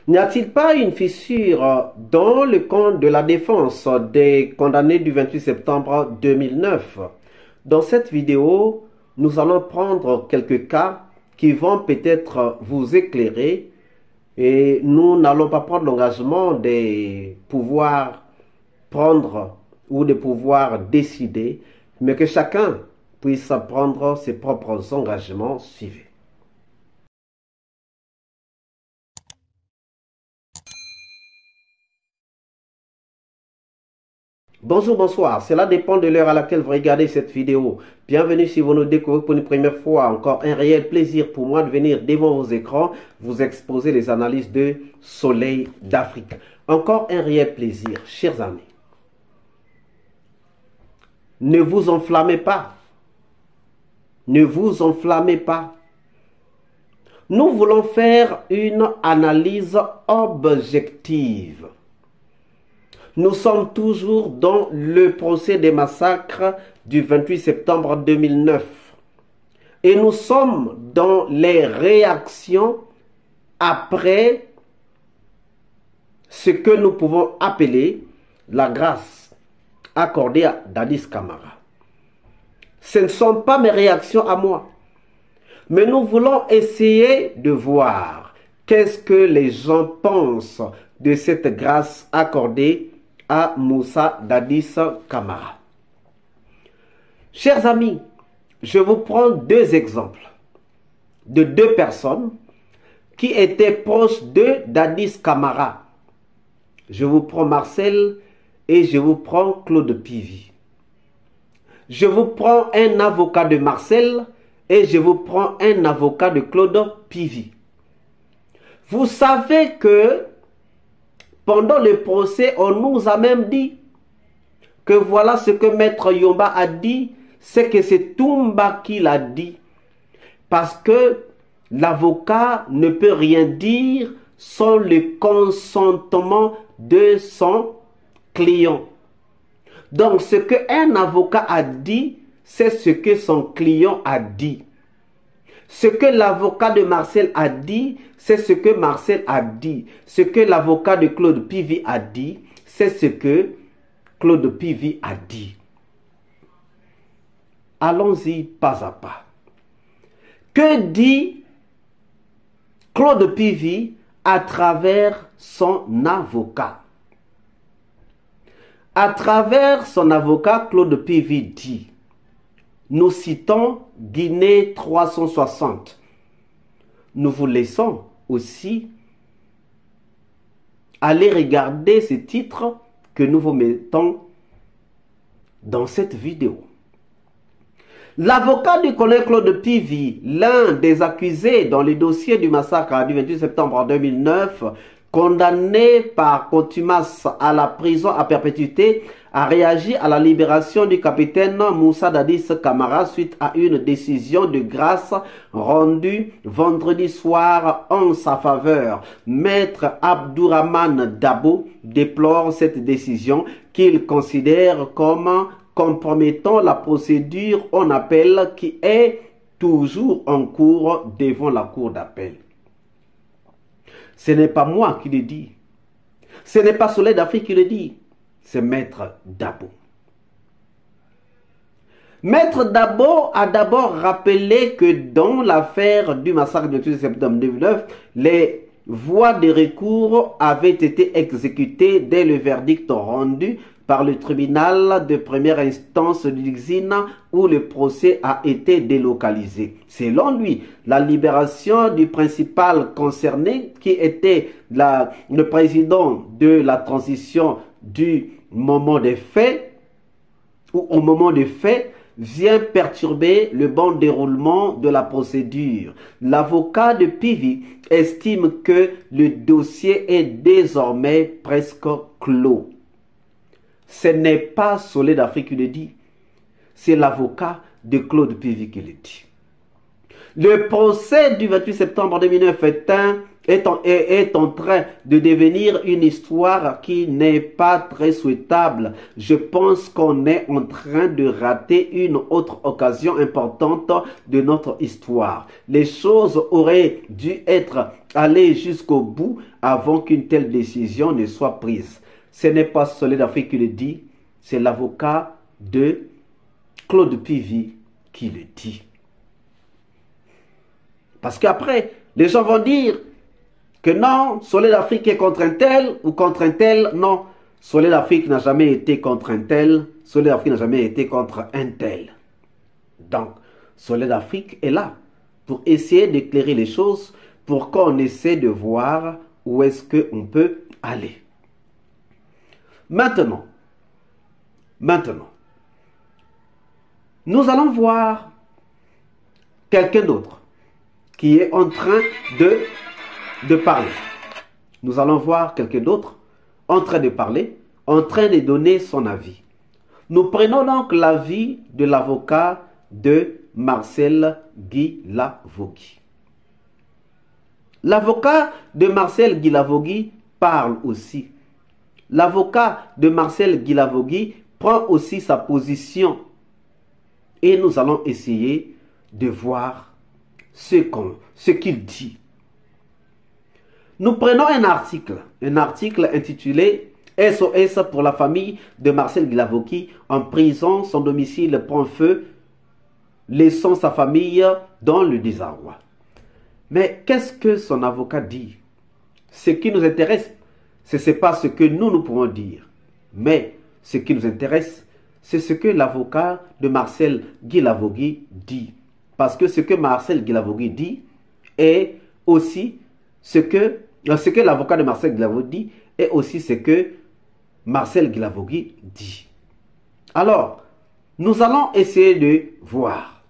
N'y a-t-il pas une fissure dans le camp de la défense des condamnés du 28 septembre 2009? Dans cette vidéo, nous allons prendre quelques cas qui vont peut-être vous éclairer et nous n'allons pas prendre l'engagement de pouvoir prendre ou de pouvoir décider, mais que chacun puisse prendre ses propres engagements. Suivez. Bonjour, bonsoir. Cela dépend de l'heure à laquelle vous regardez cette vidéo. Bienvenue si vous nous découvrez pour une première fois. Encore un réel plaisir pour moi de venir devant vos écrans vous exposer les analyses de Soleil d'Afrique. Encore un réel plaisir, chers amis. Ne vous enflammez pas. Ne vous enflammez pas. Nous voulons faire une analyse objective. Nous sommes toujours dans le procès des massacres du 28 septembre 2009. Et nous sommes dans les réactions après ce que nous pouvons appeler la grâce accordée à Dadis Camara. Ce ne sont pas mes réactions à moi. Mais nous voulons essayer de voir qu'est-ce que les gens pensent de cette grâce accordée à Moussa Dadis Camara. Chers amis, je vous prends deux exemples de deux personnes qui étaient proches de Dadis Camara. Je vous prends Marcel et je vous prends Claude Pivy. Je vous prends un avocat de Marcel et je vous prends un avocat de Claude Pivy. Vous savez que pendant le procès, on nous a même dit que voilà ce que Maître Yomba a dit, c'est que c'est Toumba qui l'a dit. Parce que l'avocat ne peut rien dire sans le consentement de son client. Donc ce qu'un avocat a dit, c'est ce que son client a dit. Ce que l'avocat de Marcel a dit, c'est ce que Marcel a dit. Ce que l'avocat de Claude Pivy a dit, c'est ce que Claude Pivy a dit. Allons-y pas à pas. Que dit Claude Pivy à travers son avocat? À travers son avocat, Claude Pivy dit: nous citons Guinée 360. Nous vous laissons aussi aller regarder ce titre que nous vous mettons dans cette vidéo. L'avocat du colonel Claude Pivy, l'un des accusés dans le dossier du massacre du 28 septembre 2009, condamné par contumace à la prison à perpétuité, a réagi à la libération du capitaine Moussa Dadis Camara suite à une décision de grâce rendue vendredi soir en sa faveur. Maître Abdourahmane Dabo déplore cette décision qu'il considère comme compromettant la procédure en appel qui est toujours en cours devant la cour d'appel. Ce n'est pas moi qui le dis. Ce n'est pas Soleil d'Afrique qui le dit. C'est Maître Dabo. Maître Dabo a d'abord rappelé que dans l'affaire du massacre du 28 septembre 2009, les voies de recours avaient été exécutées dès le verdict rendu par le tribunal de première instance de Lixina où le procès a été délocalisé. Selon lui, la libération du principal concerné, qui était le président de la transition du moment des faits, ou au moment des faits, vient perturber le bon déroulement de la procédure. L'avocat de Pivy estime que le dossier est désormais presque clos. Ce n'est pas Soleil d'Afrique qui le dit, c'est l'avocat de Claude Pivy qui le dit. Le procès du 28 septembre 2009 est un est en train de devenir une histoire qui n'est pas très souhaitable. Je pense qu'on est en train de rater une autre occasion importante de notre histoire. Les choses auraient dû être allées jusqu'au bout avant qu'une telle décision ne soit prise. Ce n'est pas Soleil d'Afrique qui le dit, c'est l'avocat de Claude Pivy qui le dit. Parce qu'après, les gens vont dire que non, Soleil d'Afrique est contre un tel ou contre un tel. Non, Soleil d'Afrique n'a jamais été contre un tel. Soleil d'Afrique n'a jamais été contre un tel. Donc, Soleil d'Afrique est là pour essayer d'éclairer les choses, pour qu'on essaie de voir où est-ce qu'on peut aller. Maintenant, nous allons voir quelqu'un d'autre qui est en train de parler. Nous allons voir quelqu'un d'autre en train de parler, en train de donner son avis. Nous prenons donc l'avis de l'avocat de Marcel Guy-Lavogui. L'avocat de Marcel Guy-Lavogui parle aussi. L'avocat de Marcel Guy-Lavogui prend aussi sa position. Et nous allons essayer de voir ce qu'il dit. Nous prenons un article intitulé « SOS pour la famille de Marcel Guy-Lavogui en prison, son domicile prend feu, laissant sa famille dans le désarroi ». Mais qu'est-ce que son avocat dit? Ce qui nous intéresse, ce n'est pas ce que nous pouvons dire. Mais ce qui nous intéresse, c'est ce que l'avocat de Marcel Guy-Lavogui dit. Parce que ce que Marcel Guy-Lavogui dit est aussi ce que l'avocat de Marcel Guy-Lavogui dit est aussi ce que Marcel Guy-Lavogui dit. Alors, nous allons essayer de voir.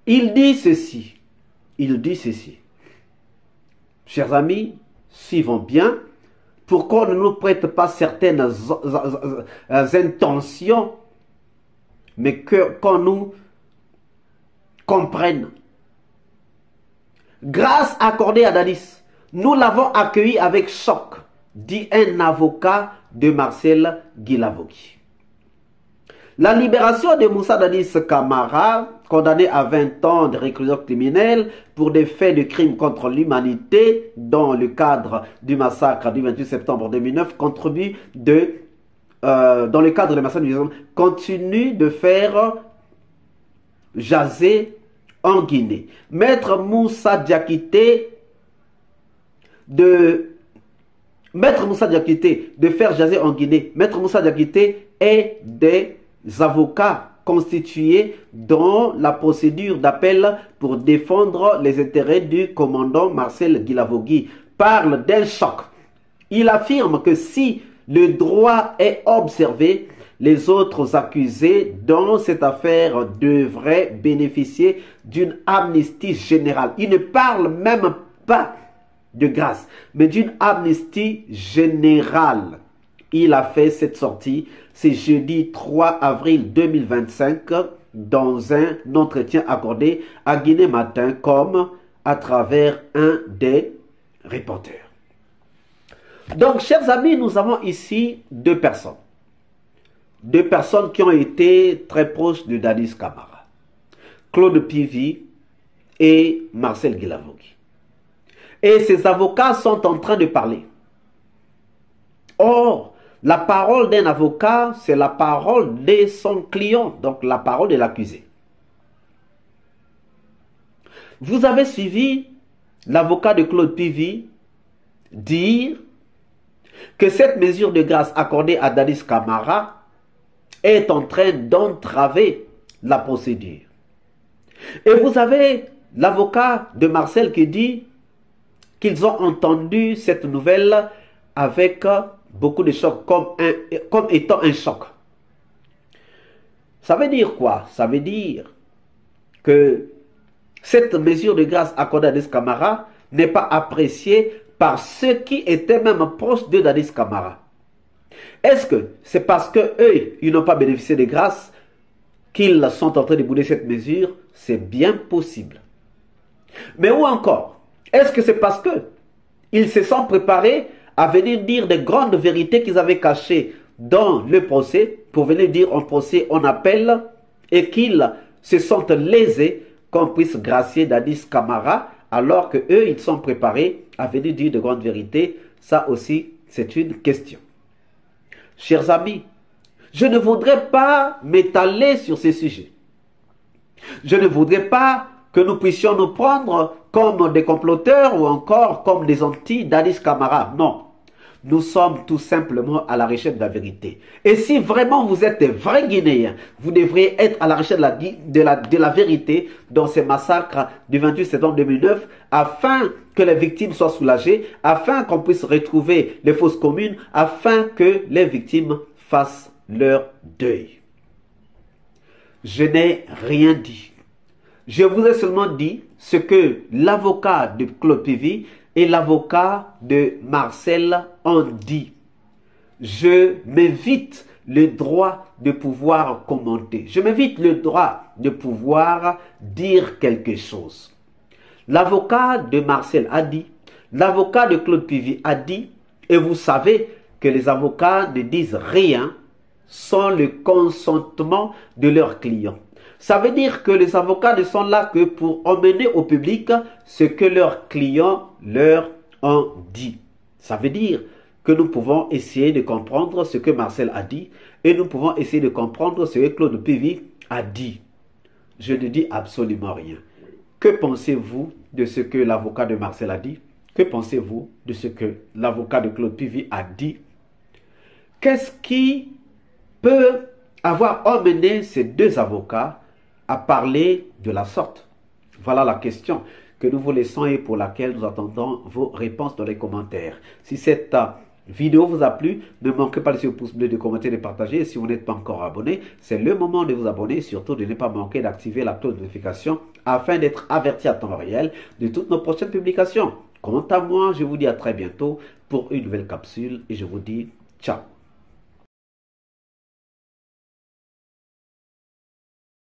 Il dit ceci. Chers amis, suivons bien. Pour qu'on ne nous prête pas certaines intentions, mais qu'on nous comprenne. Grâce accordée à Dadis, nous l'avons accueilli avec choc, dit un avocat de Marcel Guy-Lavogui. La libération de Moussa Dadis Camara, condamné à 20 ans de réclusion criminelle pour des faits de crimes contre l'humanité dans le cadre du massacre du 28 septembre 2009, contribue dans le cadre du massacre du 28 septembre, continue de faire jaser en Guinée. Maître Moussa Diakité de faire jaser en Guinée. Maître Moussa Diakité est des avocats constitués dans la procédure d'appel pour défendre les intérêts du commandant Marcel Guy-Lavogui. Parle d'un choc. Il affirme que si le droit est observé, les autres accusés dans cette affaire devraient bénéficier d'une amnistie générale. Il ne parle même pas de grâce, mais d'une amnistie générale. Il a fait cette sortie, c'est jeudi 3 avril 2025, dans un entretien accordé à Guinée Matin, comme à travers un des reporters. Donc, chers amis, nous avons ici deux personnes. Deux personnes qui ont été très proches de Dadis Camara. Claude Pivy et Marcel Guy-Lavogui. Et ces avocats sont en train de parler. Or, la parole d'un avocat, c'est la parole de son client, donc la parole de l'accusé. Vous avez suivi l'avocat de Claude Pivy dire que cette mesure de grâce accordée à Dadis Camara est en train d'entraver la procédure. Et vous avez l'avocat de Marcel qui dit qu'ils ont entendu cette nouvelle avec beaucoup de choc, comme étant un choc. Ça veut dire quoi? Ça veut dire que cette mesure de grâce accordée à Dadis Camara n'est pas appréciée par ceux qui étaient même proches de Dadis Camara. Est-ce que c'est parce qu'eux, ils n'ont pas bénéficié de grâce qu'ils sont en train de bouder cette mesure? C'est bien possible. Mais ou encore, Est-ce que c'est parce que ils se sont préparés à venir dire des grandes vérités qu'ils avaient cachées dans le procès, pour venir dire en procès, on appelle, et qu'ils se sentent lésés qu'on puisse gracier Dadis Camara, alors que eux, ils sont préparés à venir dire de grandes vérités? Ça aussi, c'est une question. Chers amis, je ne voudrais pas m'étaler sur ces sujets. Je ne voudrais pas que nous puissions nous prendre comme des comploteurs ou encore comme des anti-Dadis Camara. Non. Nous sommes tout simplement à la recherche de la vérité. Et si vraiment vous êtes des vrais Guinéens, vous devriez être à la recherche de la vérité dans ces massacres du 28 septembre 2009, afin que les victimes soient soulagées, afin qu'on puisse retrouver les fosses communes, afin que les victimes fassent leur deuil. Je n'ai rien dit. Je vous ai seulement dit ce que l'avocat de Claude Pivy et l'avocat de Marcel ont dit. Je m'évite le droit de pouvoir commenter. Je m'évite le droit de pouvoir dire quelque chose. L'avocat de Marcel a dit, l'avocat de Claude Pivy a dit, et vous savez que les avocats ne disent rien sans le consentement de leurs clients. Ça veut dire que les avocats ne sont là que pour emmener au public ce que leurs clients leur ont dit. Ça veut dire que nous pouvons essayer de comprendre ce que Marcel a dit et nous pouvons essayer de comprendre ce que Claude Pivy a dit. Je ne dis absolument rien. Que pensez-vous de ce que l'avocat de Marcel a dit? Que pensez-vous de ce que l'avocat de Claude Pivy a dit? Qu'est-ce qui peut avoir emmené ces deux avocats à parler de la sorte? Voilà la question que nous vous laissons et pour laquelle nous attendons vos réponses dans les commentaires. Si cette vidéo vous a plu, ne manquez pas de laisser le pouce bleu, de commenter, de partager. Et si vous n'êtes pas encore abonné, c'est le moment de vous abonner et surtout de ne pas manquer d'activer la cloche de notification afin d'être averti à temps réel de toutes nos prochaines publications. Quant à moi, je vous dis à très bientôt pour une nouvelle capsule et je vous dis ciao.